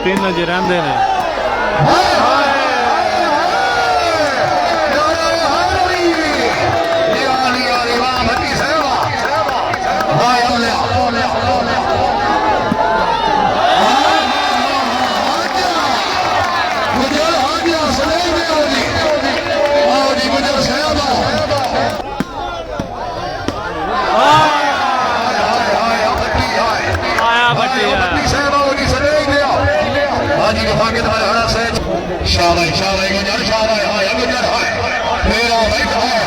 तीन जी रहते हैं शाबाश शाबाश गुजर शाबाश हाय गुजर हाय मेरा भाई हाय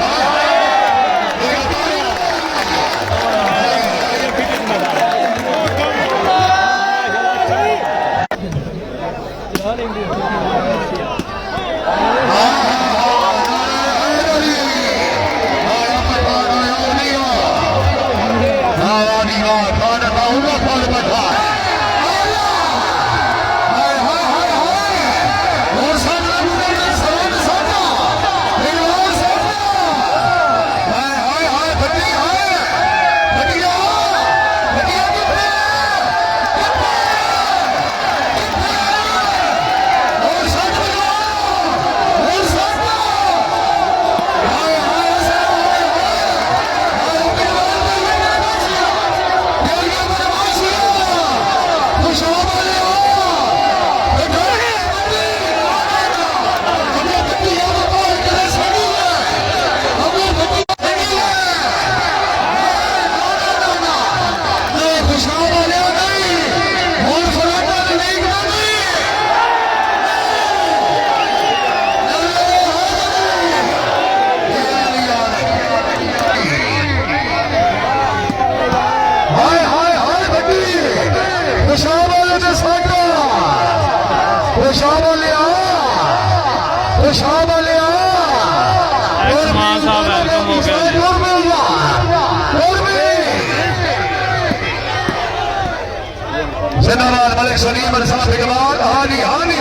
जिंदाबाद मलिक सलीम साहब इकबाल हानी हानी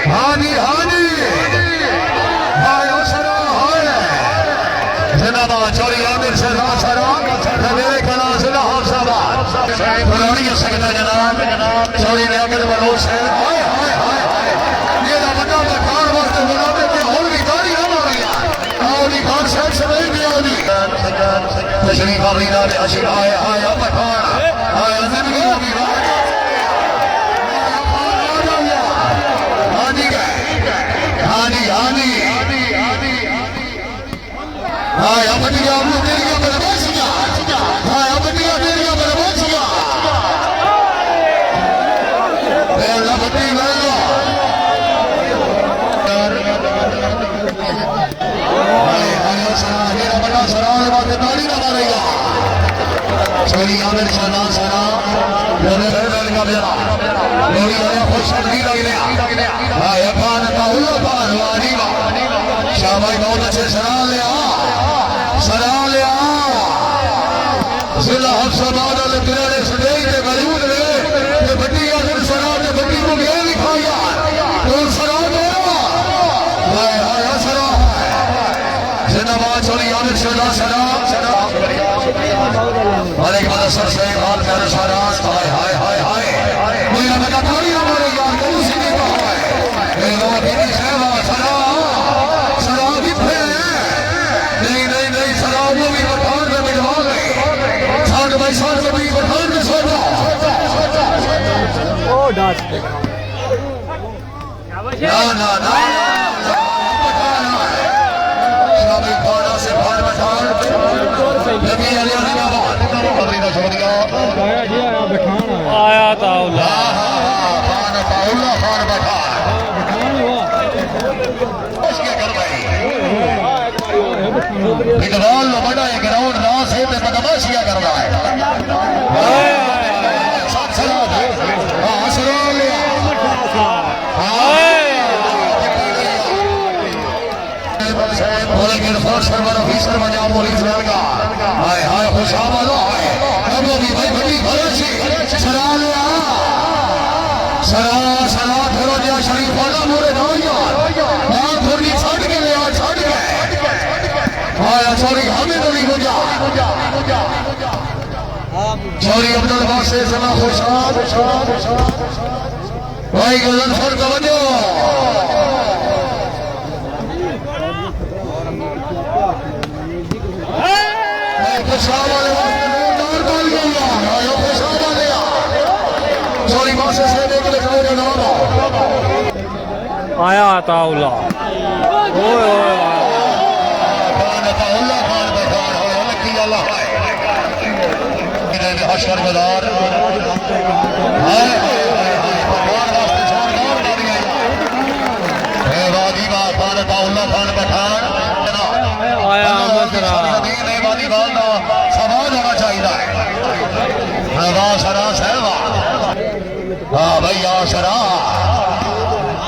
हानी हानी हाय असरा हाय जिंदाबाद चौरी आमिर सरदार सराम मेरे कला जिला हाफसाबाद फरानी सकता जनाब चौरी नियामत बलोच है हाय हाय हाय ये दा बड़ा खान वक्त बनाते थे और भी गाड़ी हम आ गया औली खान साहब से नहीं भी औली तशरीफ आली नाल अशर हाय हाय अब खान हाय जिंदगी की शाबाश बहुत अच्छे सरा लिया जिला हफ्साबाद वाले तिराड़े सदेई के मौजूद रहे ये बड्डी आखिर सरा ने बड्डी को ये लिखाया तो सरा दो हाय हाय सरा जिंदाबाद चोरी आमिर सरदार सरा वालेकुम अस्सलाम से हाल मेरे सारा हाय हाय हाय हाय मेरा बेटा थोड़ी हमारे यार को उसी ने कहा है मेरा बेटी सेवा सरा आया ताउला इकबाल बड़ा है ग्राउंड ना से बदमाशिया कर रहा है सरवर ऑफिसर बजा पुलिस लड़का हाय हाय खुशामद है अब भी भाई बड़ी भरोसी सरा ले आ सरा सरा धरो जा शरीफ वाला मोरे नौया हां थोड़ी छड़ के ले आ छड़ के हाय सॉरी हमें तो नहीं हो जा सॉरी अब्दुल वासे सना खुशाद भाई गजल सर तवज्जो खुशाब वाले जोरदार कॉल किया आयो खुशाब वाले सॉरी वासे से देख ले जाओ जनाब आया अताउल्ला ओए ओए खान अताउल्ला खान बखान हो लकी अल्लाह है इधर हशर बाजार हाय भगवान वास्ते जोरदार तालियां ए वादी वा खान अताउल्ला खान बखान आया अमसरा समाज होना चाहिए वाह सरा सहवा हाँ भैया सरा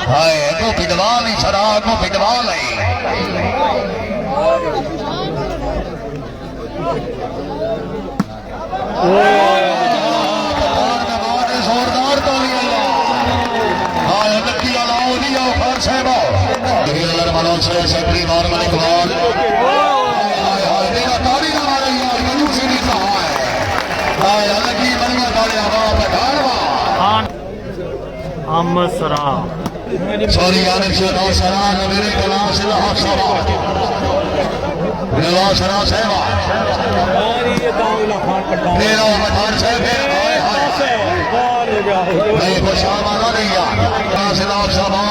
हाय को विधवा नहीं सरा को विधवा नहीं जोरदार तालियां हाय लकी अलाओ दिया खान साहब मनोज सेक्रेटरी नॉर्मल इकबाल अमसरा सॉरी यानी से नौ सरा मेरे कलाम से लाहौर सभा नौ सरा सेवा मेरा पठान साहब नहीं खुशामा ना नहीं यार से लाहौर सभा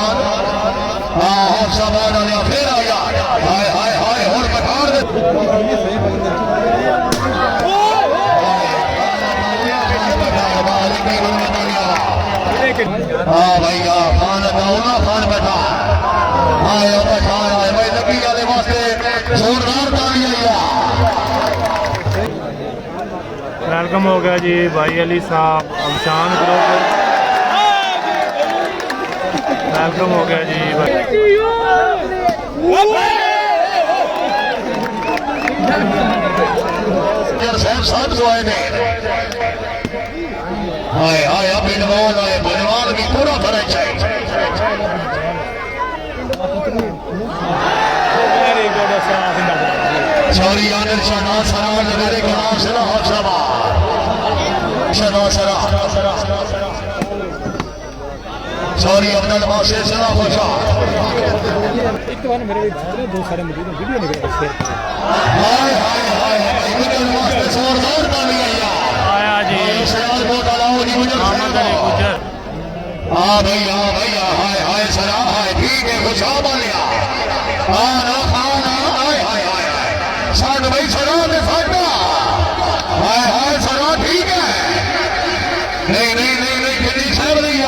लाहौर सभा ने फिर आया हाय हाय हाय और पठान हाँ भैया खान अताउल्ला खान बैठा आया बैठा आए भाई लकी वाले वास्ते जोरदार तालियां वेलकम हो गया जी भाई अली साहब अमशान ग्रुप वेलकम हो गया जी भाई साहब जो आए थे हाय हाय अब इनवाल आए बनवाल भी पूरा भरा चाहिए सॉरी आनंद शना सरा मेरे कलाम से लाहौर सभा शना सरा सॉरी अब्दुल वासे सरा खुशा एक बार मेरे दो सारे मरीज वीडियो निकल रहे हाय हाय हाय अब्दुल वासे जोरदार तालियां आया जी सराल को डालाओ जी मुझे गुजर हाँ भैया भैया हाय हाय सरा हाय ठीक है खुशाब लिया खाना खाना हाय हाय हाय साथ भाई सरा ने फाटा हाय हाय सरा ठीक है नहीं नहीं नहीं नहीं कितनी साहब नहीं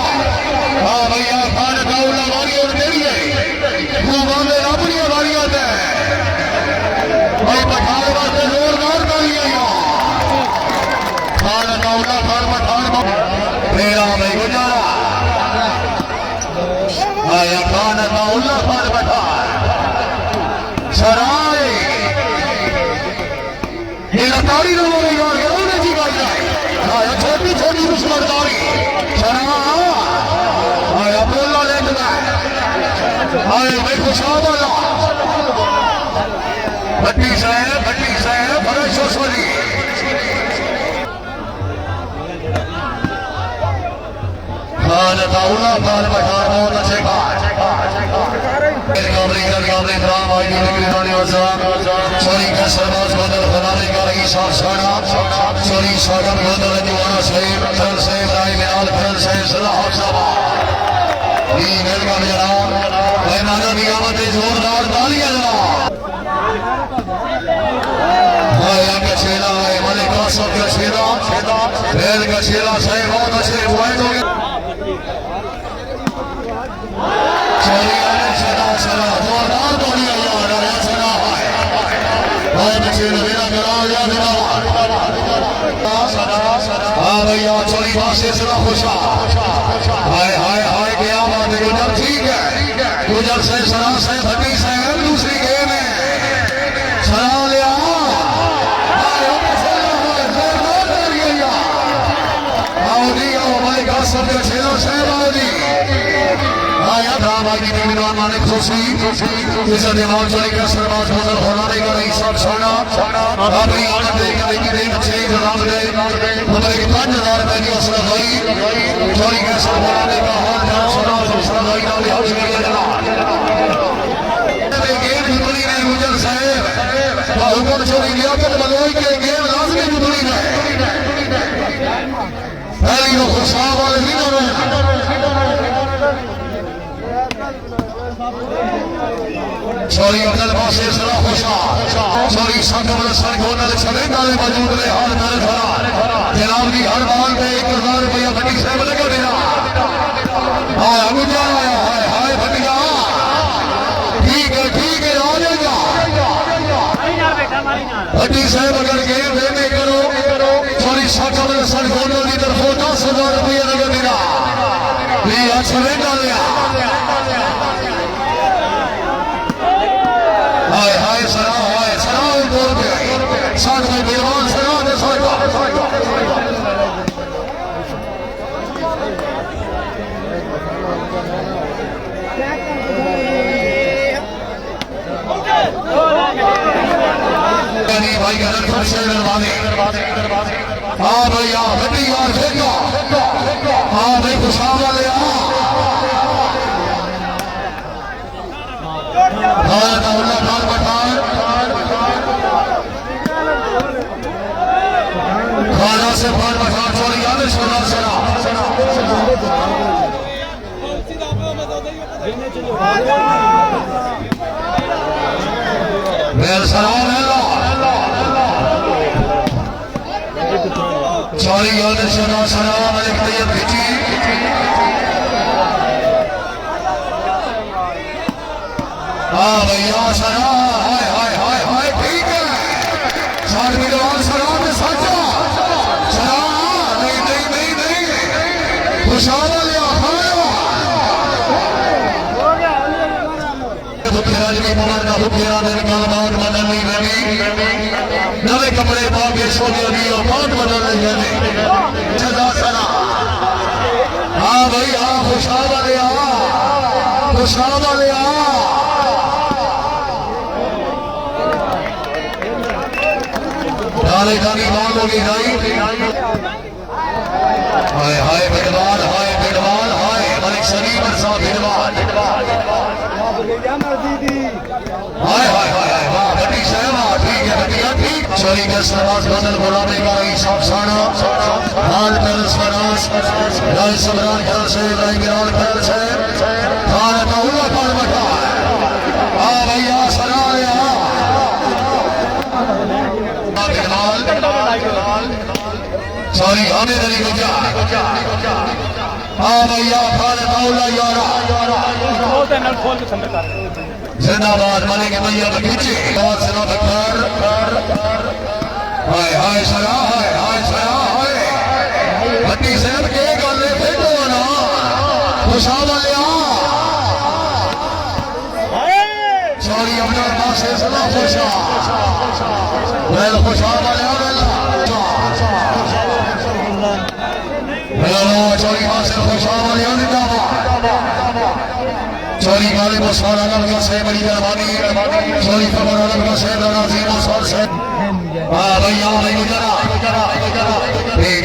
हाँ भैया खान अताउल्ला वाली और मेरी है वो वाले अपनी वालियां थे भाई पठान वास्ते जोरदार तालियां खान अताउल्ला खान पठान मेरा भाई गुजारा आया खान अताउल्ला खान पठान सराय ये लताड़ी लोगों ने यार ये जी बात है आया छोटी छोटी दुश्मनदारी सरा आया अब्दुल्ला लेंदा आया भाई खुशाब वाला भट्टी साहब बड़ा सोसोली खान अताउल्ला खान पठान बहुत अच्छे खान सॉरी का सरबाज बदल खनाने का रही साफ साड़ा सॉरी स्वागत बदल दीवाना सहीब फिर से राय मिनाल फिर से सलाह सभा ये वेलकम जनाब भाई नाना नियामत जोरदार तालियां जनाब भाई का शेला है मलिक आसफ का शेला रेल का शेला सही बहुत अच्छे पॉइंट हो गए जोरदार तालियां यार सना है बहुत अच्छे मेरा कराओ या मेरा हाँ भैया चोरी वासे सदा खुशा हाय हाय हाय क्या बात है गुजर ठीक है गुजर से सरा से भट्टी से दूसरी गेम है सहबादी आया ड्रामा की टीम माने खुशी इस दिमाग चली का सरबाज बदल होने का नहीं सब छोड़ा अपनी आनंद देखने की देख अच्छे जनाब दे हमारे 5000 रुपए की असर भाई चोरी का सब होने का हाल जान सुना दूसरा भाई ना लिहाज किया जनाब गेम जुटली ने गुजर साहब हुकुम चोरी लियाकत बलोई के गेम लाजमी जुटली ने पहली तो खुशाब वाले विनर सॉरी अब्दुल बासिर सरा खुशा सॉरी संगम सर गोनल सभी नाले मौजूद रहे हाल नाल खड़ा जनाब की हर बाल पे 1000 रुपया बड़ी साहब लगा देना हां अबू जान आया हाय हाय भटिया ठीक है आ जाएगा भट्टी साहब अगर गेम देने करो सॉरी संगम सर गोनल की तरफ 10,000 रुपया लगा देना ये अच्छा बेटा लिया हाय हाय सरा बोल के साथ में बेवान सरा ने सोचा कनी भाई गलत फंसे दरवाजे हां भैया बड़ी यार फेंको हां भाई खुशा वाले हां दौला बाल पठान खाना से बाल पठान चोरी आने सोना सरा मेरे सलाम है चोरी आने सोना सरा मलिक तैयब खिची हाँ भैया सरा हाय ठीक है साथ विद्वान सरा में साचा सरा नहीं खुशाला लिया नवे कपड़े पाके सोने और बात बदल जजा सरा हाँ भाई हाँ खुशाला लिया डाले जानी मांग होगी नहीं हाय बिडवाल हाय मलिक शरीफ साहब बिडवाल हाय वाह बड़ी शहमा ठीक है बटिया ठीक चोरी के सरवास बदल गुलामी का हिसाब साना हाल कर सरास राय सबरान घर से राय गिराल घर से खाना का हुआ पर बटा हाँ भैया सरा सॉरी हमें नहीं गुजा हाँ भैया खाना मौला यारा जिंदाबाद मलिक भैया बगीचे बहुत सिरा बकर हाय सरा हाय भट्टी साहब के गले फेंको ना खुशाला लिया सॉरी अपना पास है सला खुशा वेल खुशाला लिया चोरी पास खुशाला लिया चोरी वाले मुस्कान अलग से बड़ी मेहरबानी चोरी खबर अलग से नाज़ीम मुस्कान से हां भैया नहीं गुजरा ठीक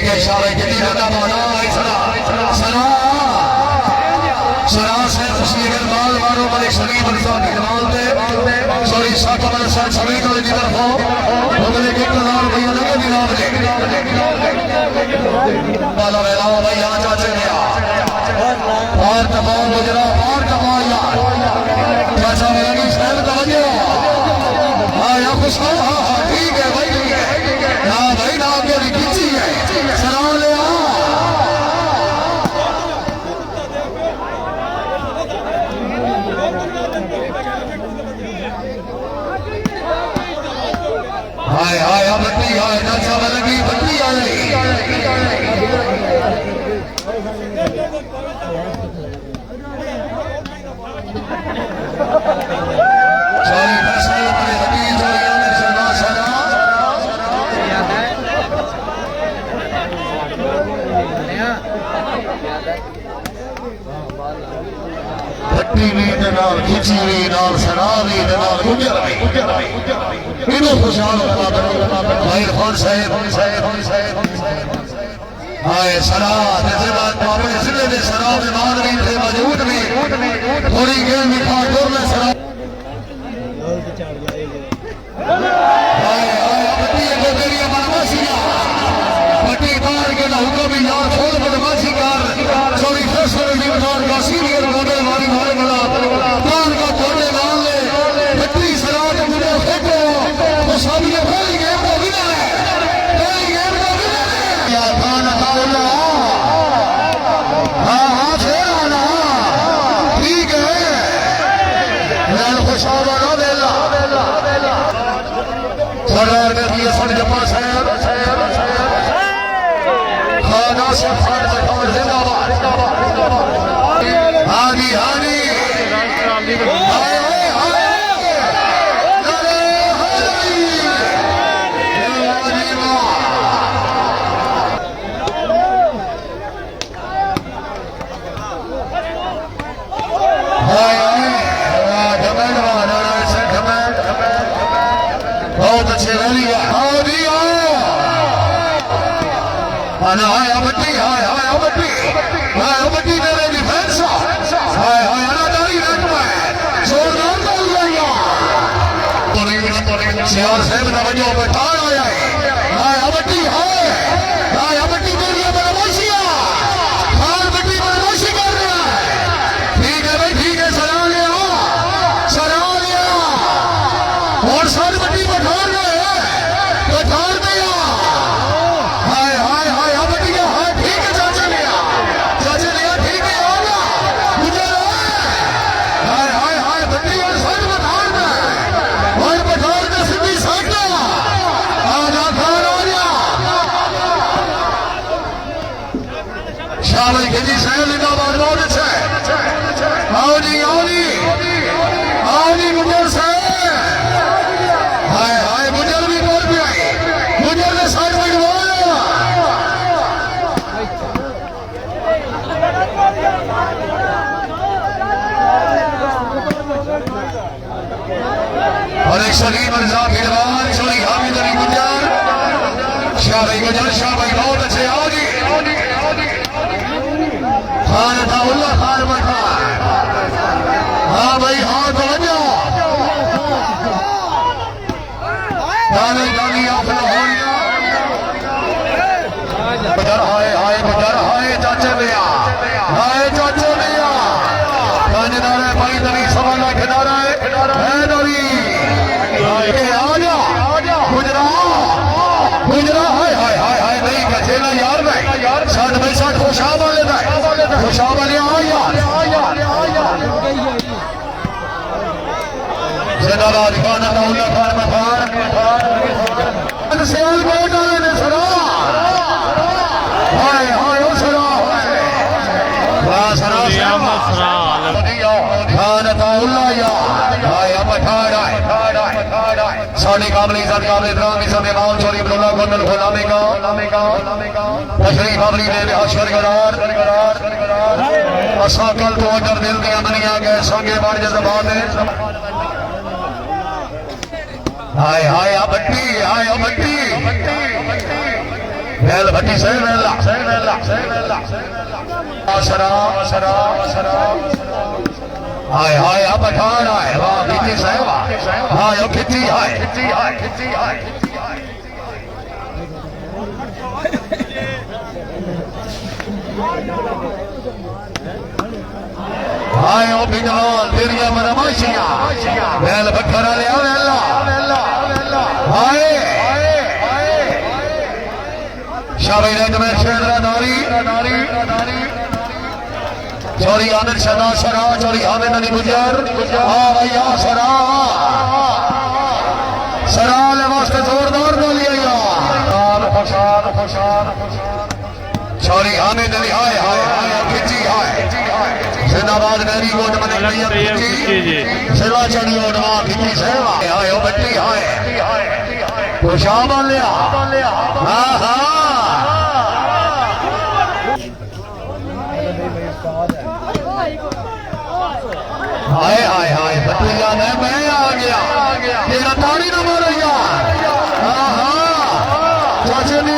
है शाबाश कितनी ज्यादा माना सरा से खुशी के माल मारो मलिक शरीफ साहब के माल पे चोरी साकमल सर सभी को की तरफ हो बोले कि 1000 रुपया लगे दिनार ले वाला वेला भैया चाचे गया और तमाम गुजरा और कमाया चाचा मेरी शहर तवज्जो हां या खुश हो हां ठीक है भाई ना भाई ना मेरी खींची है सलाम ले हाय बट्टी हाय चाचा लगी बट्टी आई सारी पैसा अपने बड़ी जोड़ियों में सदा सदा टीवी दे नाल खिची भी नाल सरावी दे नाल गुजर भी इनो खुशहाल बना भाई खान साहब हाय सरा जिम्मेदार अपने जिले के सरा मेहमान भी थे मौजूद भी थोड़ी गेम भी खा दो में सरा हाय हाय बटी को तेरी बदमाशियां बटी बार के ना हुक्म भी यार खोल बदमाशी कर चोरी फैसले की बजान का सीनियर गोदे वाली मारे बड़ा पान का कोने लाल ले बटी सरा के मुझे फेंको तो सब ये पहली गेम का विनर है पहली गेम का विनर है या खान अताउल्ला हाँ फिर आना ठीक है मैं खुशाबा ना देला सरदार ने दिए सर जमा शहर खाना से खान बखान जिंदाबाद हादी हादी हाय हाय हाय अरे हाय बहुत अच्छे रैली है आना आया बट्टी मेरे डिफेंस हाय हाय अनादारी रन में जोरदार बॉल लगाया सियार साहब ने वजह बैठा आया हाय बट्टी हाय बट्टी मेरी बदमाशियां हाय बट्टी बदमाशी कर रहा है ठीक है भाई ठीक है सरा लिया और सारी बट्टी बैठा दिया हाय हाय हाय बटिया हाय ठीक है चाचा लिया ठीक है आ गया गुजर हाय हाय हाय बटिया सर बठार में और बठार में सीधी साइड आजा खान आ गया शाबाश खिजी साहब जिंदाबाद बहुत अच्छा है आओ जी गुजर साहब हाय हाय गुजर भी बोल भी आई गुजर ने साइड में और एक शरीफ मिर्जा फिलहाल छोरी हामिद अली गुजर शाह भाई बहुत अच्छे आओ जी खान अताउल्ला खान बैठा हाँ भाई हाँ तो बजा गाली आपने हाय चाचे भैया थानेदार है भाई दरी सवाल खिलारा है दरी गुजरा हाय नहीं गजेला यार भाई साथ भाई साथ खुशाबा लेता है खुशाबा ले जिंदाबाद खान अताउल्ला खान मखान सियालकोट वाले ने सरा हाय हाय ओ सरा खान अताउल्ला हाय बठाड़ा साढ़े काबले इज्जत काबले इकराम इज्जत इमाम चोरी अब्दुल्ला गुंडल गुलामी का तशरीफ काबली ने बेहशर करार असा कल तो अगर दिल दिया दुनिया के संगे बार जज्बात हाय हाय बट्टी बैल भट्टी सही सरा हाय हाय बठान है वाह खिची साहब हाय खिची हाय हाय ओ बिजवाल तेरिया बदमाशियां बैल भट्ठरा ले हाय शाबाश ने तुम्हें शेरा नारी चोरी आमिर शदा सरा चोरी हामिद अली गुजर हाँ भैया सरा ले वास्ते जोरदार बोलिए चोरी हामिद अली हाय खिची हाय जिंदाबाद मेरी गोद मन सिला चढ़ी और नवा खिची सेवा हाय ओ बट्टी हाय खुशाबा लिया हाँ हाय हाय हाय भतीजा ने मैं आ गया तेरा ताड़ी न मारो यार चाचे ने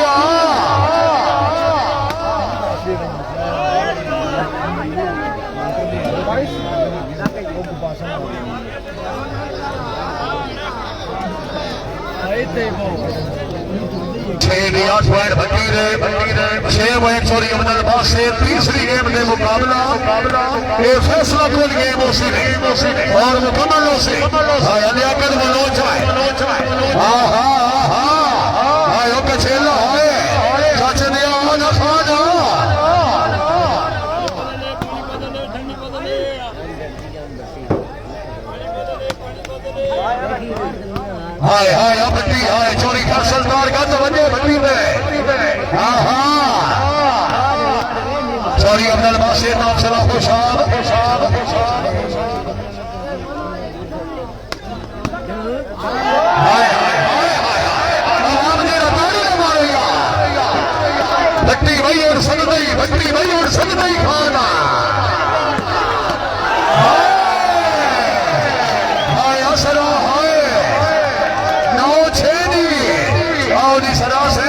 भट्टी ने 6-1 अब्दुल से तीसरी गेम ने मुकाबला ये फैसला कौन गेम उसी ने और मुकम्मल से लियाकत मनोज हाँ हाँ हाँ हाँ ओके छेला है चाचे ने आना खाना हाय हाय भट्टी हाय चोरी का सरदार का तो बने भट्टी में हाँ हाँ चोरी अब्दुल बासिर नाम से खुशाब हाय हाय भट्टी भाई और सगदई भट्टी भाई और सगदई खाना हाय असरा हाय सरा से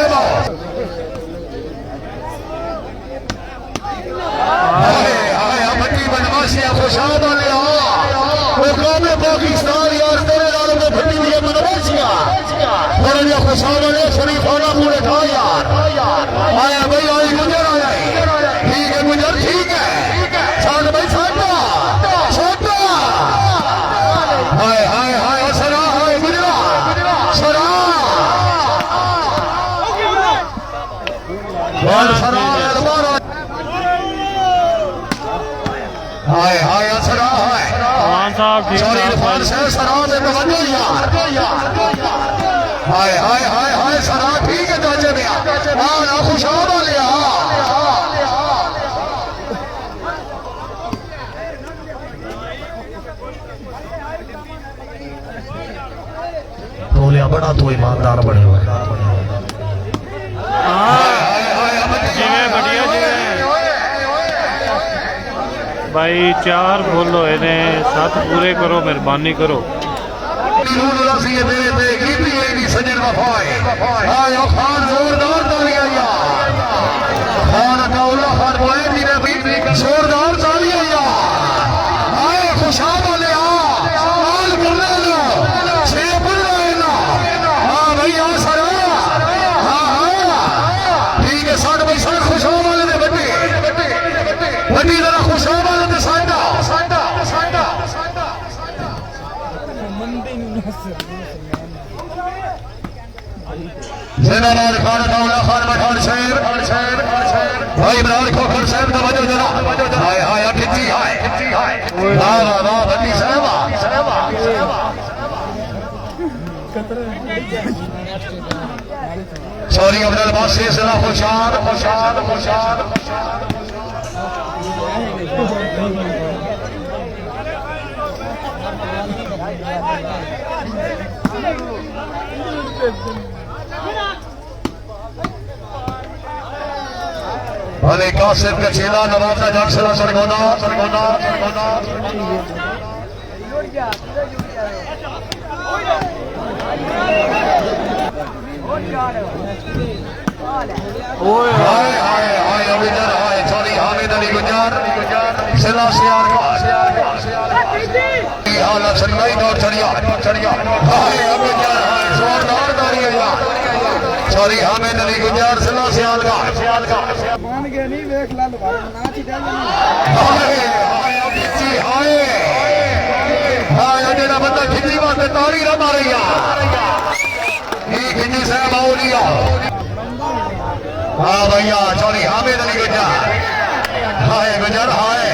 भट्टी बनवासिया खुशाब वाले पाकिस्तान यार तेरे नाल में भट्टी दिया बनवासिया और खुशाब वाले शरीफ होना पूरे था यार आया भाई आई गुजर आया ठीक है गुजर ठीक है साथ भाई साटा हाय हाय हाय सरा हाय गुजरा सरा हाय हाय असरा है साहब ठीक इरफान से सरा में तवज्जो यार हाय हाय हाय हाय सरा ठीक है चाचे भैया हां ना खुशाब वाले बोलिया बड़ा तो ईमानदार बने हुए भाई 4 फुल होए ने 7 पूरे करो मेहरबानी करो जोरदार तालियां यार खुशाब वाले ठीक है साठ भाई साठ खुशाब वाले ने बड्डी जरा खुशाब वाले ने साडा जिंदाबाद खान दौला खान पठान शेर भाई इमरान खोखर साहब का वजह जरा हाय हाय कितनी हाय वाह वाह वाह बड्डी साहब सॉरी अब्दुल बासिर से खुशाद भले कासिम का चेला नवाजा जग सरा सरगोना हाय हाय हाय अभिनर हाय सॉरी हामिद अली गुजर सिला सियार हालत सनवाई दौड़ चढ़िया हाय अभिनर हाय जोरदार तालियां यार सॉरी हामिद अली गुजर सिला सियार मान गए नहीं देख लाल भाई नाच ही हाय हाय अभिजी हाय हाय जेड़ा बंदा खिची वास्ते ताली ना मारे यार ये खिची साहब औलिया हाँ भैया चौरी हामिद अली गुजर हाय